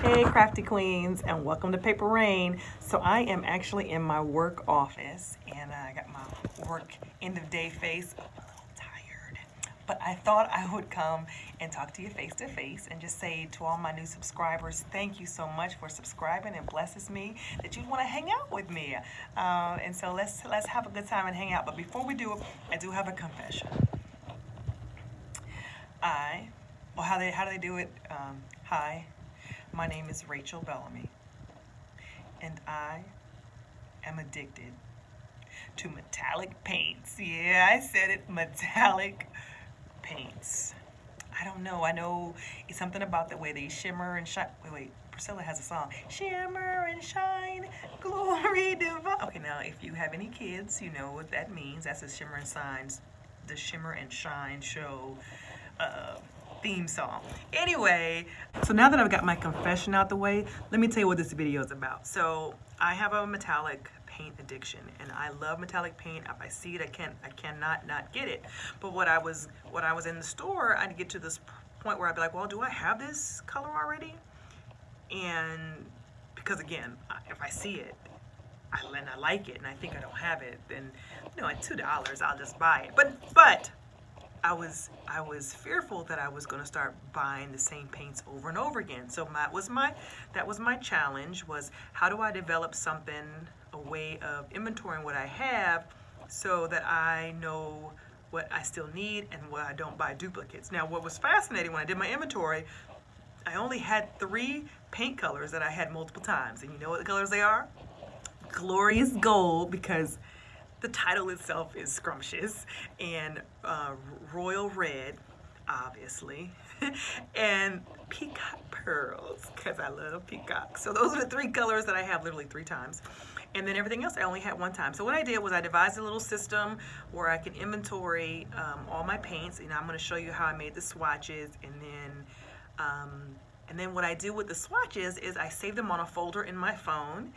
Hey crafty queens, and welcome to Paper Rain. So I am actually in my work office and I got my work end of day face. I'm a little tired, but I thought I would come and talk to you face to face and just say to all my new subscribers, thank you so much for subscribing. It blesses me that you'd want to hang out with me. And so let's have a good time and hang out. But before we do, I do have a confession. How do they do it? Hi. My name is Rachel Bellamy, and I am addicted to metallic paints. Yeah, I said it, metallic paints. I don't know. I know it's something about the way they shimmer and shine. Wait, Priscilla has a song. Shimmer and shine, glory divine. Okay, now if you have any kids, you know what that means. That's the Shimmer and Shine show theme song. Anyway, so now that I've got my confession out the way, let me tell you what this video is about. So I have a metallic paint addiction, and I love metallic paint. If I see it, I cannot not get it. But when I was in the store, I'd get to this point where I'd be like, well, do I have this color already? And because again, if I see it, and I like it, and I think I don't have it, then at $2, I'll just buy it. But I was fearful that I was going to start buying the same paints over and over again. So that was my challenge, was how do I develop a way of inventorying what I have so that I know what I still need and what I don't buy duplicates. Now, what was fascinating when I did my inventory, I only had 3 paint colors that I had multiple times. And you know what the colors they are? Glorious Gold, because the title itself is scrumptious, and Royal Red, obviously, and Peacock Pearls, because I love peacocks. So those are the 3 colors that I have literally 3 times. And then everything else I only had 1 time. So what I did was I devised a little system where I can inventory all my paints, and I'm going to show you how I made the swatches, and then what I do with the swatches is I save them on a folder in my phone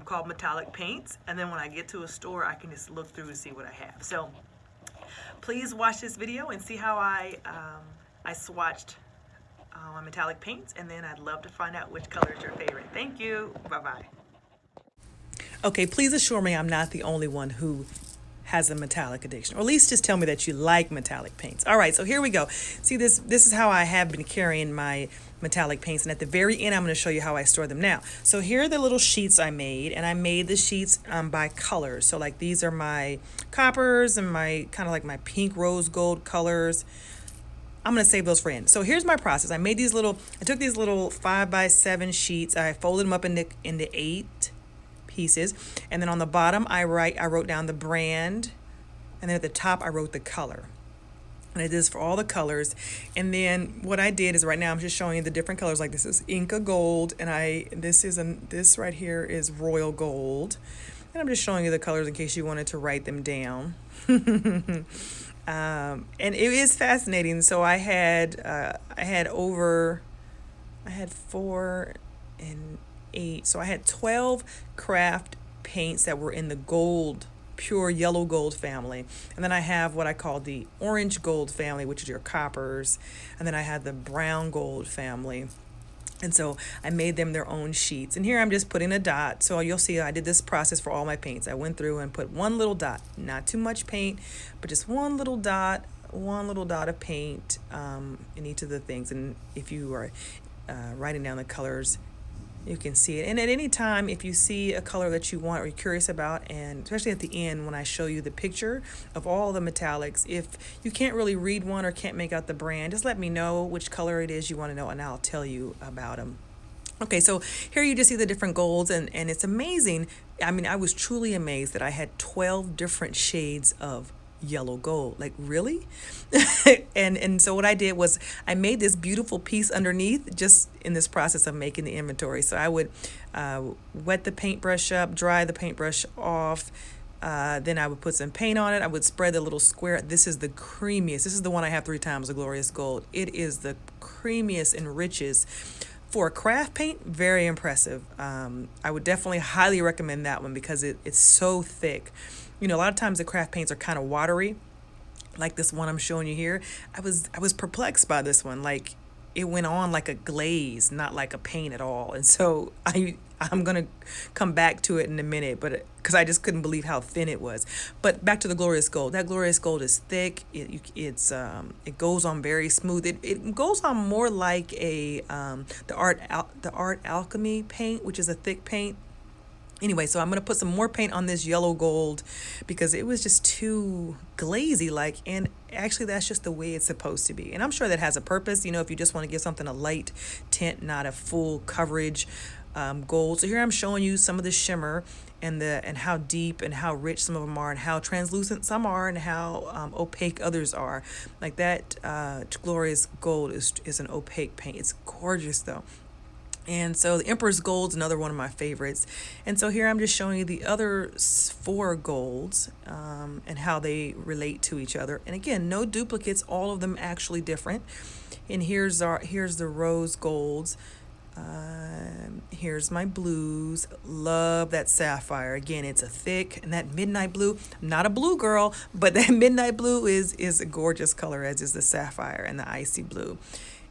called Metallic Paints, and then when I get to a store, I can just look through and see what I have. So please watch this video and see how I swatched my metallic paints, and then I'd love to find out which color is your favorite. Thank you. Bye-bye. Okay, please assure me I'm not the only one who has a metallic addiction, or at least just tell me that you like metallic paints. All right, so here we go. See, this is how I have been carrying my metallic paints, and at the very end I'm going to show you how I store them now. So here are the little sheets I made, and I made the sheets by colors. So like these are my coppers and my kind of like my pink rose gold colors. I'm going to save those for end. So here's my process. I took these little 5x7 sheets, I folded them up into 8 pieces, and then on the bottom I wrote down the brand, and then at the top I wrote the color, and it is for all the colors. And then what I did is, right now I'm just showing you the different colors. Like this is Inca Gold, and this right here is Royal Gold, and I'm just showing you the colors in case you wanted to write them down. And it is fascinating. So I had 4 and 8, so I had 12 craft paints that were in the gold, pure yellow gold family, and then I have what I call the orange gold family, which is your coppers, and then I had the brown gold family. And so I made them their own sheets, and here I'm just putting a dot. So you'll see I did this process for all my paints. I went through and put one little dot, not too much paint, but just one little dot of paint in each of the things. And if you are writing down the colors, you can see it. And at any time, if you see a color that you want or you're curious about, and especially at the end when I show you the picture of all the metallics, if you can't really read one or can't make out the brand, just let me know which color it is you want to know, and I'll tell you about them. Okay, so here you just see the different golds, and it's amazing. I mean, I was truly amazed that I had 12 different shades of yellow gold. Like, really? and so what I did was I made this beautiful piece underneath, just in this process of making the inventory. So I would wet the paintbrush up, dry the paintbrush off, then I would put some paint on it. I would spread the little square. This is the creamiest. This is the one I have 3 times, the Glorious Gold. It is the creamiest and richest. For a craft paint, very impressive. I would definitely highly recommend that one because it's so thick. A lot of times the craft paints are kind of watery, like this one I'm showing you here. I was perplexed by this one. Like, it went on like a glaze, not like a paint at all. And so I'm gonna come back to it in a minute, but because I just couldn't believe how thin it was. But back to the Glorious Gold. That Glorious Gold is thick. It goes on very smooth. It goes on more like a the Art Alchemy paint, which is a thick paint. Anyway, so I'm going to put some more paint on this yellow gold because it was just too glazy like, and actually that's just the way it's supposed to be. And I'm sure that has a purpose, you know, if you just want to give something a light tint, not a full coverage gold. So here I'm showing you some of the shimmer and how deep and how rich some of them are and how translucent some are and how opaque others are. Like that Glorious Gold is an opaque paint. It's gorgeous though. And so the Emperor's Gold's another one of my favorites. And so here I'm just showing you the other 4 golds and how they relate to each other. And again, no duplicates, all of them actually different. And here's the rose golds. Here's my blues. Love that sapphire. Again, it's a thick, and that midnight blue, I'm not a blue girl, but that midnight blue is a gorgeous color, as is the sapphire and the icy blue.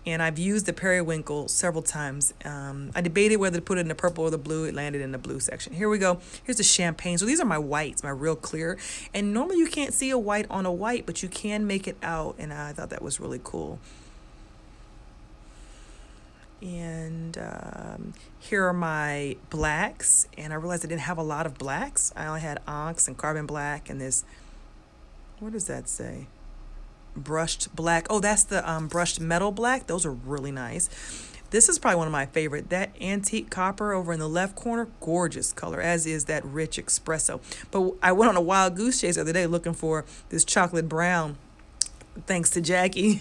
And I've used the periwinkle several times. I debated whether to put it in the purple or the blue. It landed in the blue section. Here we go. Here's the champagne. So these are my whites, my real clear. And normally you can't see a white on a white, but you can make it out. And I thought that was really cool. And here are my blacks. And I realized I didn't have a lot of blacks. I only had onyx and carbon black and this, what does that say? Brushed black. Oh, that's the brushed metal black. Those are really nice. This is probably one of my favorite. That antique copper over in the left corner, gorgeous color, as is that rich espresso. But I went on a wild goose chase the other day looking for this chocolate brown, thanks to Jackie.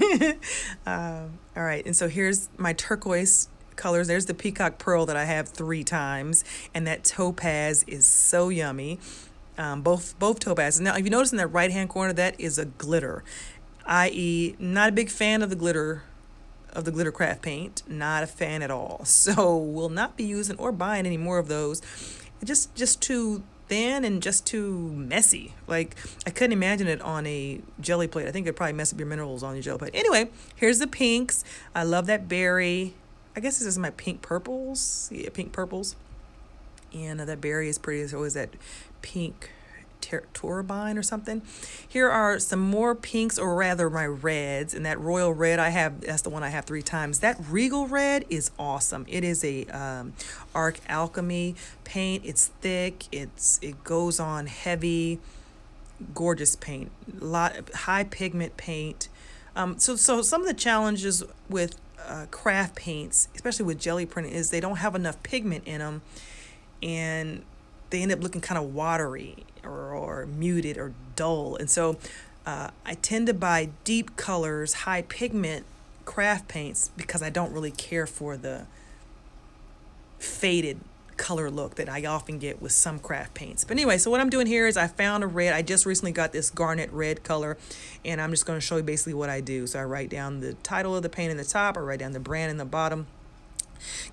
All right, and so here's my turquoise colors. There's the peacock pearl that I have 3 times, and that topaz is so yummy. Both topazes. Now, if you notice in that right-hand corner, that is a glitter. I.e., not a big fan of the glitter craft paint, not a fan at all. So will not be using or buying any more of those. Just too thin and just too messy. Like, I couldn't imagine it on a jelly plate. I think it'd probably mess up your minerals on your jelly plate. Anyway, here's the pinks. I love that berry. I guess this is my pink purples. Yeah, pink purples. And that berry is pretty. There's always that pink turbine or something. Here are some more pinks, or rather my reds, and that royal red that's the one I have 3 times. That regal red is awesome. It is a Art Alchemy paint. It's thick, it goes on heavy, gorgeous paint, high pigment paint. So some of the challenges with craft paints, especially with jelly printing, is they don't have enough pigment in them, and they end up looking kind of watery or muted or dull. And so I tend to buy deep colors, high pigment craft paints because I don't really care for the faded color look that I often get with some craft paints. But anyway, so what I'm doing here is I found a red. I just recently got this garnet red color, and I'm just going to show you basically what I do. So I write down the title of the paint in the top, I write down the brand in the bottom.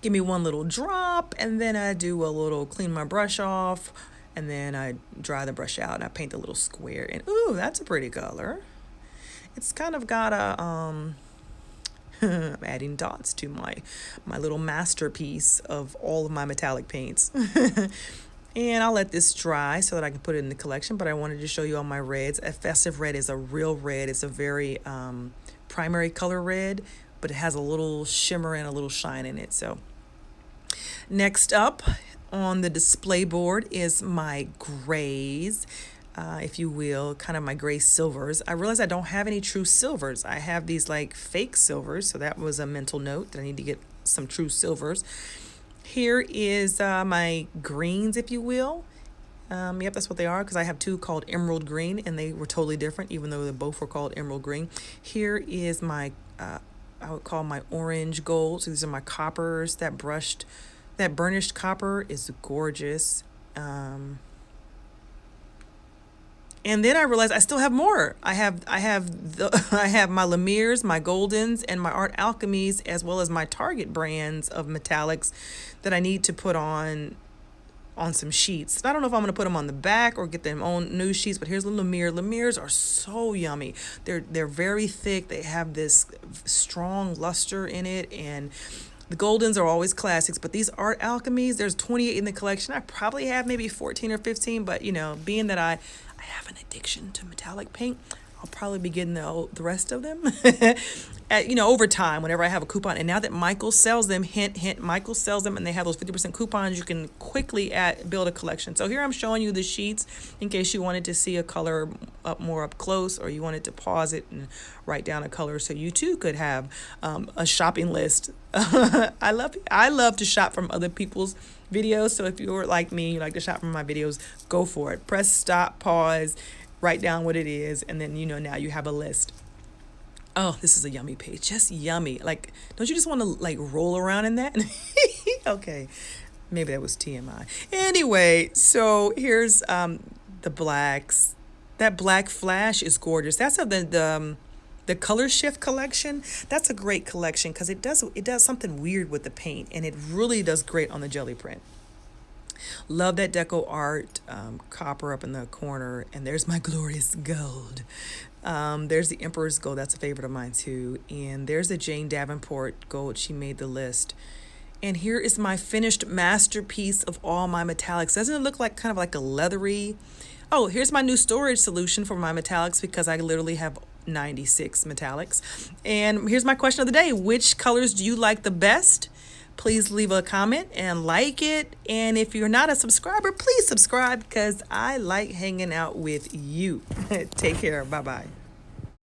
Give me one little drop, and then I do a little clean my brush off, and then I dry the brush out and I paint a little square. And ooh, that's a pretty color. It's kind of got a I'm adding dots to my little masterpiece of all of my metallic paints. And I'll let this dry so that I can put it in the collection, but I wanted to show you all my reds. A festive red is a real red. It's a very primary color red, but it has a little shimmer and a little shine in it. So next up on the display board is my grays, if you will, kind of my gray silvers. I realize I don't have any true silvers. I have these like fake silvers, so that was a mental note that I need to get some true silvers. Here is my greens, if you will. Yep, that's what they are, because I have 2 called emerald green, and they were totally different, even though they both were called emerald green. Here is my I would call my orange gold. So these are my coppers. That burnished copper is gorgeous. And then I realized I still have more. I have my Lemire's, my Goldens, and my Art Alchemies, as well as my Target brands of metallics that I need to put on on some sheets. I don't know if I'm gonna put them on the back or get them on new sheets, but here's the Lumiere. Lumières are so yummy. They're very thick. They have this strong luster in it, and the Goldens are always classics, but these Art Alchemies, there's 28 in the collection. I probably have maybe 14 or 15, but being that I have an addiction to metallic paint, I'll probably be getting the rest of them over time whenever I have a coupon. And now that Michaels sells them, hint, hint, Michaels sells them, and they have those 50% coupons, you can quickly build a collection. So here I'm showing you the sheets in case you wanted to see a color more up close, or you wanted to pause it and write down a color so you too could have a shopping list. I love to shop from other people's videos. So if you're like me, you like to shop from my videos, go for it. Press stop, pause, write down what it is, and then now you have a list. Oh, this is a yummy page. Just yummy. Like, don't you just want to like roll around in that? Okay, maybe that was TMI. Anyway, so here's the blacks. That black flash is gorgeous. That's of the Color Shift collection. That's a great collection because it does something weird with the paint, and it really does great on the jelly print. Love that deco art, copper up in the corner, and there's my glorious gold. There's the Emperor's Gold. That's a favorite of mine too. And there's the Jane Davenport gold. She made the list. And here is my finished masterpiece of all my metallics. Doesn't it look like kind of like a leathery? Oh, here's my new storage solution for my metallics because I literally have 96 metallics. And here's my question of the day. Which colors do you like the best? Please leave a comment and like it. And if you're not a subscriber, please subscribe because I like hanging out with you. Take care. Bye-bye.